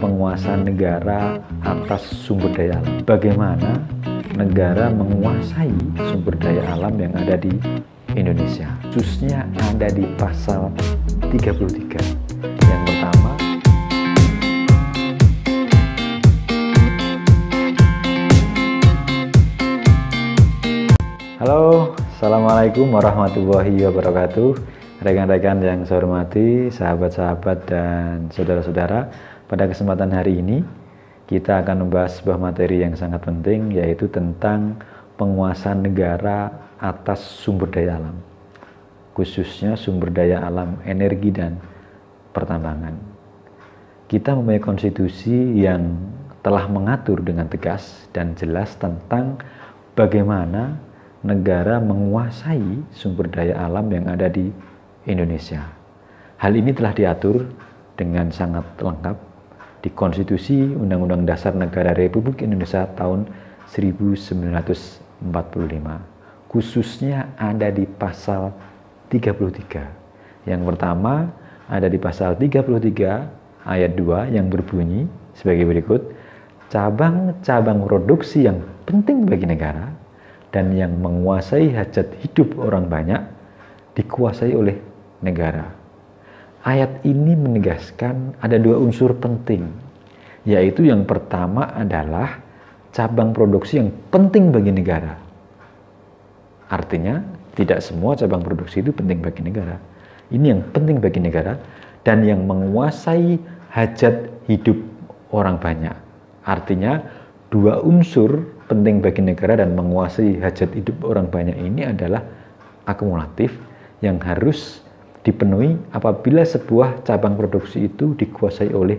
penguasaan negara atas sumber daya alam. Bagaimana negara menguasai sumber daya alam yang ada di Indonesia, khususnya ada di pasal 33. Yang pertama, halo, assalamualaikum warahmatullahi wabarakatuh. Rekan-rekan yang saya hormati, sahabat-sahabat dan saudara-saudara, pada kesempatan hari ini kita akan membahas sebuah materi yang sangat penting, yaitu tentang penguasaan negara atas sumber daya alam, khususnya sumber daya alam energi dan pertambangan. Kita mempunyai konstitusi yang telah mengatur dengan tegas dan jelas tentang bagaimana negara menguasai sumber daya alam yang ada di Indonesia. Hal ini telah diatur dengan sangat lengkap di Konstitusi Undang-Undang Dasar Negara Republik Indonesia tahun 1945, khususnya ada di pasal 33. Yang pertama ada di pasal 33 ayat 2 yang berbunyi sebagai berikut: cabang-cabang produksi yang penting bagi negara dan yang menguasai hajat hidup orang banyak dikuasai oleh negara. Ayat ini menegaskan ada dua unsur penting, yaitu yang pertama adalah cabang produksi yang penting bagi negara. Artinya tidak semua cabang produksi itu penting bagi negara. Ini yang penting bagi negara dan yang menguasai hajat hidup orang banyak. Artinya dua unsur penting bagi negara dan menguasai hajat hidup orang banyak ini adalah akumulatif yang harus dipenuhi apabila sebuah cabang produksi itu dikuasai oleh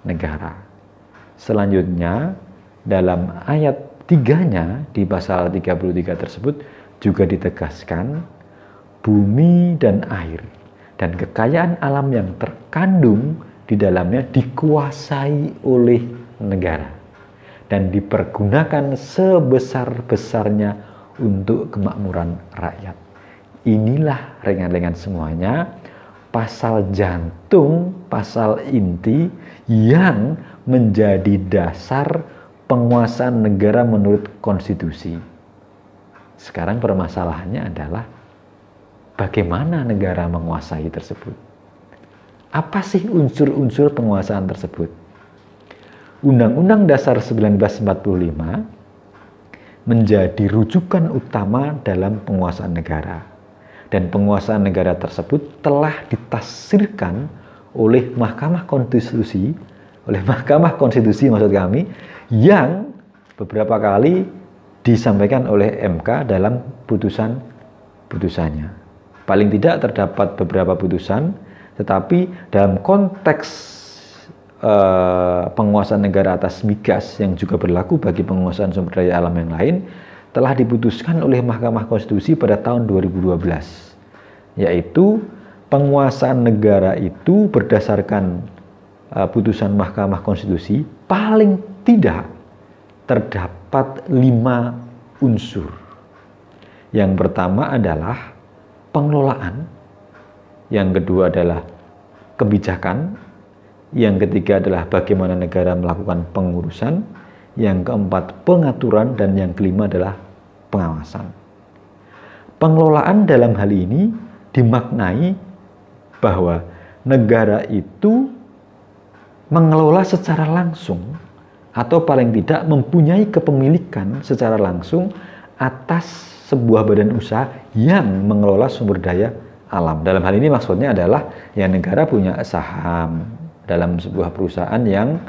negara. Selanjutnya, dalam ayat 3-nya di pasal 33 tersebut juga ditegaskan bumi dan air dan kekayaan alam yang terkandung di dalamnya dikuasai oleh negara dan dipergunakan sebesar-besarnya untuk kemakmuran rakyat. Inilah rekan-rekan semuanya pasal jantung, pasal inti yang menjadi dasar penguasaan negara menurut konstitusi. Sekarang permasalahannya adalah bagaimana negara menguasai tersebut. Apa sih unsur-unsur penguasaan tersebut? Undang-Undang Dasar 1945 menjadi rujukan utama dalam penguasaan negara. Dan penguasaan negara tersebut telah ditafsirkan oleh Mahkamah Konstitusi, maksud kami, yang beberapa kali disampaikan oleh MK dalam putusannya. Paling tidak terdapat beberapa putusan, tetapi dalam konteks penguasaan negara atas migas yang juga berlaku bagi penguasaan sumber daya alam yang lain, telah diputuskan oleh Mahkamah Konstitusi pada tahun 2012, yaitu penguasaan negara itu berdasarkan putusan Mahkamah Konstitusi paling tidak terdapat 5 unsur. Yang pertama adalah pengelolaan, yang kedua adalah kebijakan, yang ketiga adalah bagaimana negara melakukan pengurusan, yang keempat pengaturan, dan yang kelima adalah pengawasan. Pengelolaan dalam hal ini dimaknai bahwa negara itu mengelola secara langsung atau paling tidak mempunyai kepemilikan secara langsung atas sebuah badan usaha yang mengelola sumber daya alam. Dalam hal ini maksudnya adalah ya negara punya saham dalam sebuah perusahaan yang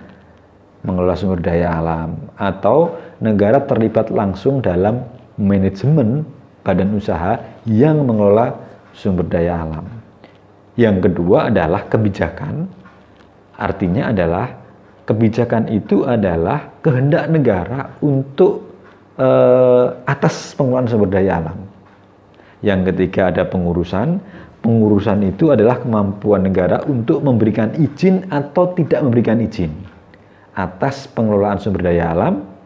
mengelola sumber daya alam, atau negara terlibat langsung dalam manajemen badan usaha yang mengelola sumber daya alam. Yang kedua adalah kebijakan. Artinya adalah kebijakan itu adalah kehendak negara untuk atas pengelolaan sumber daya alam. Yang ketiga ada pengurusan. Pengurusan itu adalah kemampuan negara untuk memberikan izin atau tidak memberikan izin atas pengelolaan sumber daya alam.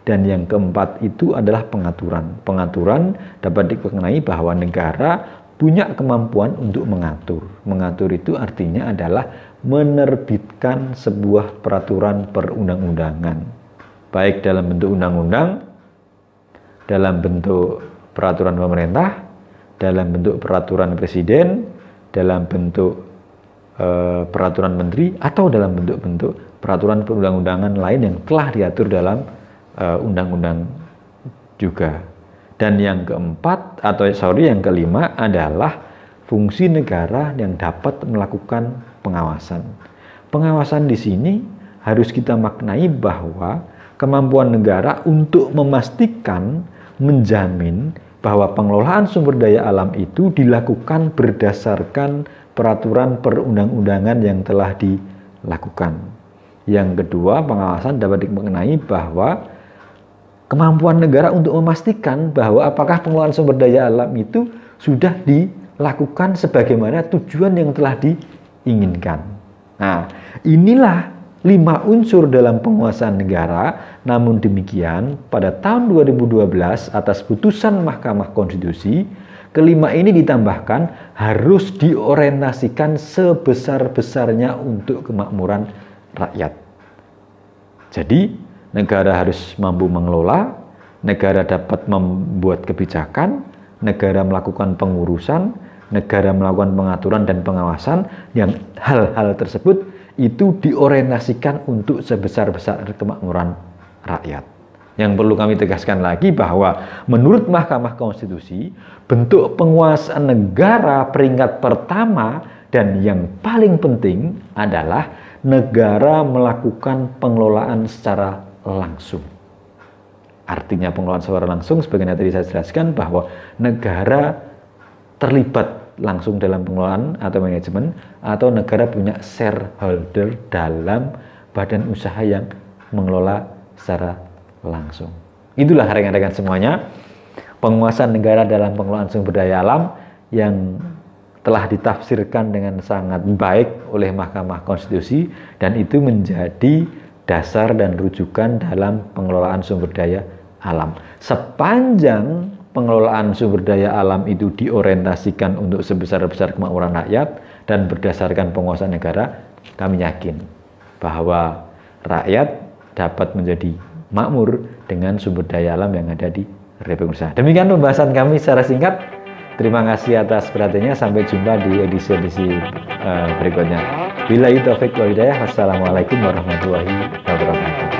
Dan yang keempat itu adalah pengaturan. Pengaturan dapat dimaknai bahwa negara punya kemampuan untuk mengatur. Mengatur itu artinya adalah menerbitkan sebuah peraturan perundang-undangan, baik dalam bentuk undang-undang, dalam bentuk peraturan pemerintah, dalam bentuk peraturan presiden, dalam bentuk peraturan menteri, atau dalam bentuk-bentuk peraturan perundang-undangan lain yang telah diatur dalam undang-undang juga. Dan yang kelima adalah fungsi negara yang dapat melakukan pengawasan. Pengawasan di sini harus kita maknai bahwa kemampuan negara untuk memastikan, menjamin bahwa pengelolaan sumber daya alam itu dilakukan berdasarkan peraturan perundang-undangan yang telah dilakukan. Yang kedua, pengawasan dapat dimaknai bahwa kemampuan negara untuk memastikan bahwa apakah pengelolaan sumber daya alam itu sudah dilakukan sebagaimana tujuan yang telah diinginkan. Nah, inilah 5 unsur dalam penguasaan negara. Namun demikian, pada tahun 2012 atas putusan Mahkamah Konstitusi, kelima ini ditambahkan harus diorientasikan sebesar-besarnya untuk kemakmuran rakyat. Jadi, negara harus mampu mengelola, negara dapat membuat kebijakan, negara melakukan pengurusan, negara melakukan pengaturan dan pengawasan, yang hal-hal tersebut itu diorientasikan untuk sebesar-besar kemakmuran rakyat. Yang perlu kami tegaskan lagi bahwa menurut Mahkamah Konstitusi, bentuk penguasaan negara peringkat pertama dan yang paling penting adalah negara melakukan pengelolaan secara langsung. Artinya pengelolaan secara langsung, sebagaimana tadi saya jelaskan, bahwa negara terlibat langsung dalam pengelolaan atau manajemen, atau negara punya shareholder dalam badan usaha yang mengelola secara langsung. Itulah rekan-rekan semuanya, penguasaan negara dalam pengelolaan sumber daya alam yang telah ditafsirkan dengan sangat baik oleh Mahkamah Konstitusi, dan itu menjadi dasar dan rujukan dalam pengelolaan sumber daya alam. Sepanjang pengelolaan sumber daya alam itu diorientasikan untuk sebesar-besar kemakmuran rakyat dan berdasarkan penguasaan negara, kami yakin bahwa rakyat dapat menjadi makmur dengan sumber daya alam yang ada di Republik Indonesia. Demikian pembahasan kami secara singkat. Terima kasih atas perhatiannya. Sampai jumpa di edisi-edisi berikutnya. Billahi taufiq wal hidayah. Wassalamualaikum warahmatullahi wabarakatuh.